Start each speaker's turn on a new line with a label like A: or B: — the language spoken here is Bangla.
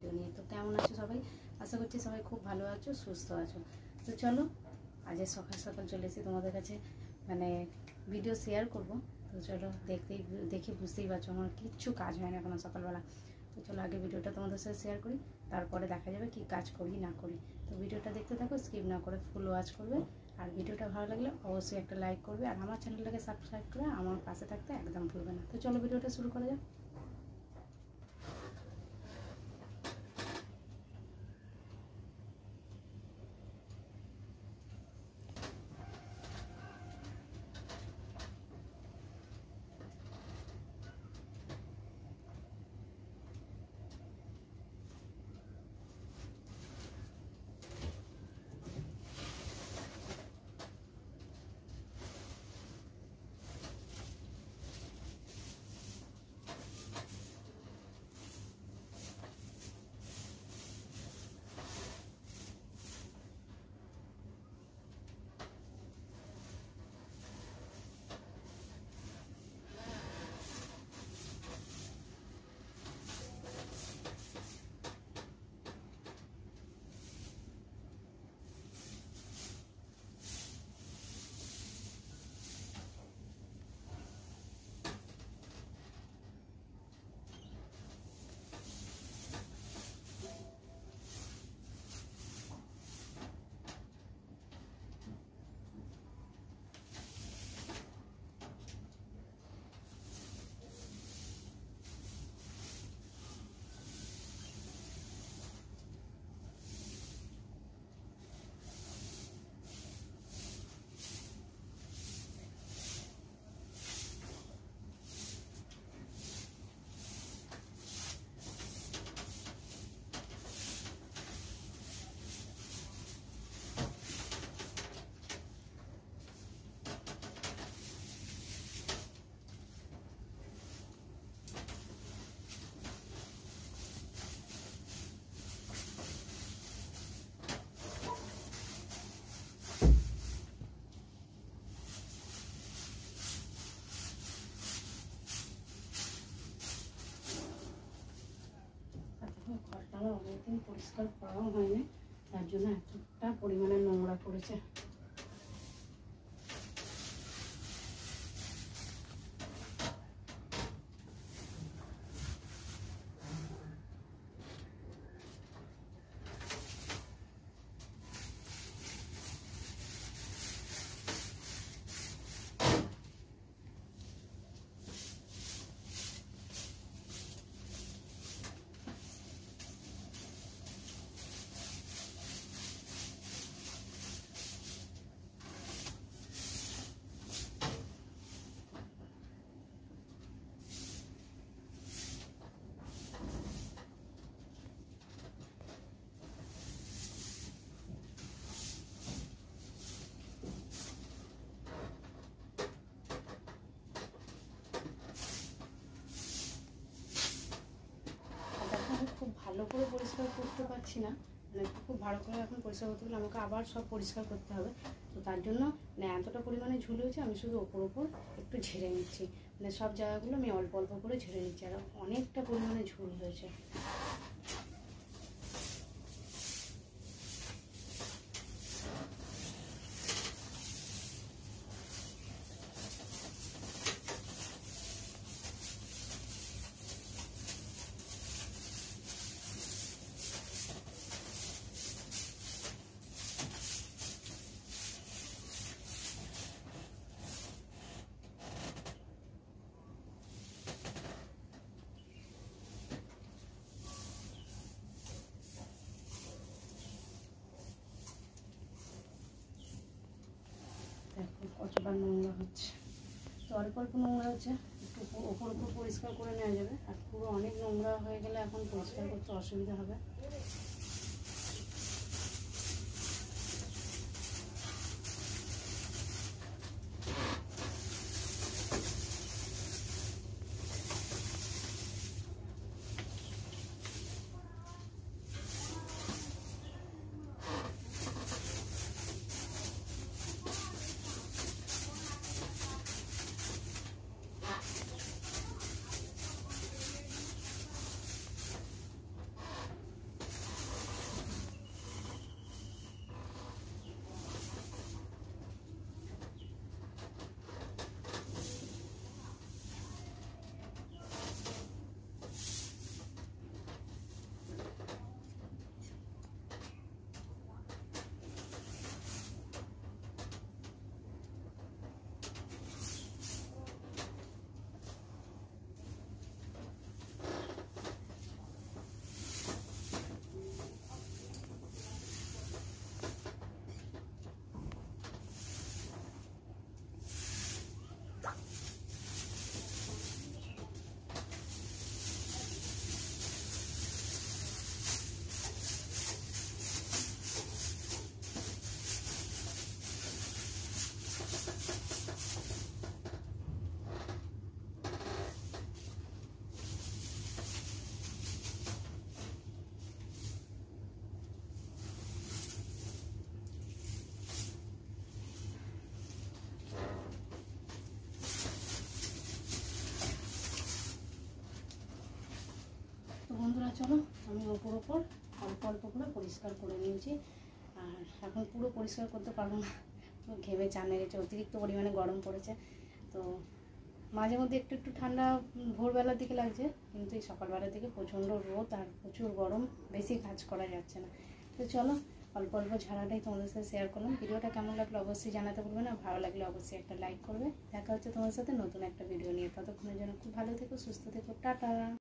A: ভিডিও নিয়ে। তো কেমন আছো সবাই? আশা করছি সবাই খুব ভালো আছো, সুস্থ আছো। তো চলো আজ সকাল সকাল চলে এসেছি তোমাদের কাছে, মানে ভিডিও শেয়ার করব। তো চলো দেখে বুঝতেই পারছো আমার কিচ্ছু কাজ হয় না এখনো সকালবেলা। তো চলো আগে ভিডিওটা তোমাদের সাথে শেয়ার করি, তারপরে দেখা যাবে কি কাজ করি না করি। তো ভিডিওটা দেখতে থাকো, স্কিপ না করে ফুল ওয়াচ করবে। আর ভিডিওটা ভালো লাগলে অবশ্যই একটা লাইক করবে, আর আমার চ্যানেলটাকে সাবস্ক্রাইব করে আমার পাশে থাকতে একদম ভুলবে না। তো চলো ভিডিওটা শুরু করা যাক। ঘরটা আমার অনেকদিন পরিষ্কার করাও হয়নি, তার জন্য এতটা পরিমাণে নোংরা পড়েছে। খুব ভালো করে পরিষ্কার করতে পারছি না, মানে খুব ভালো করে এখন পরিষ্কার করতে গেলে আমাকে আবার সব পরিষ্কার করতে হবে। তো তার জন্য মানে এতটা পরিমাণে ঝুল হয়েছে, আমি শুধু ওপর একটু ঝেড়ে নিচ্ছি, মানে সব জায়গাগুলো আমি অল্প অল্প করে ঝেড়ে নিচ্ছি, আর অনেকটা পরিমাণে ঝুল হয়েছে। দেখো কতটা নোংরা হচ্ছে, তো অল্প অল্প নোংরা হচ্ছে, একটু ওপর পরিষ্কার করে নেওয়া যাবে, আর পুরো অনেক নোংরা হয়ে গেলে এখন পরিষ্কার করতে অসুবিধা হবে। বন্ধুরা চলো আমি ওপর ওপর অল্প অল্প করে পরিষ্কার করে নিয়েছি। আর এখন পুরো পরিষ্কার করতে পারবো না, ঘেমে চান হয়ে গেছে, অতিরিক্ত পরিমাণে গরম পড়েছে। তো মাঝে মধ্যে একটু একটু ঠান্ডা ভোরবেলার দিকে লাগছে, কিন্তু এই সকালবেলার দিকে প্রচণ্ড রোদ আর প্রচুর গরম, বেশি কাজ করা যাচ্ছে না। তো চলো অল্প অল্প ঝাড়াটাই তোমাদের সাথে শেয়ার করলাম। ভিডিওটা কেমন লাগলো অবশ্যই জানাতে বলবে না, ভালো লাগলে অবশ্যই একটা লাইক করবে। দেখা হচ্ছে তোমাদের সাথে নতুন একটা ভিডিও নিয়ে, ততক্ষণের জন্য খুব ভালো থেকো, সুস্থ থেকো, টাটা।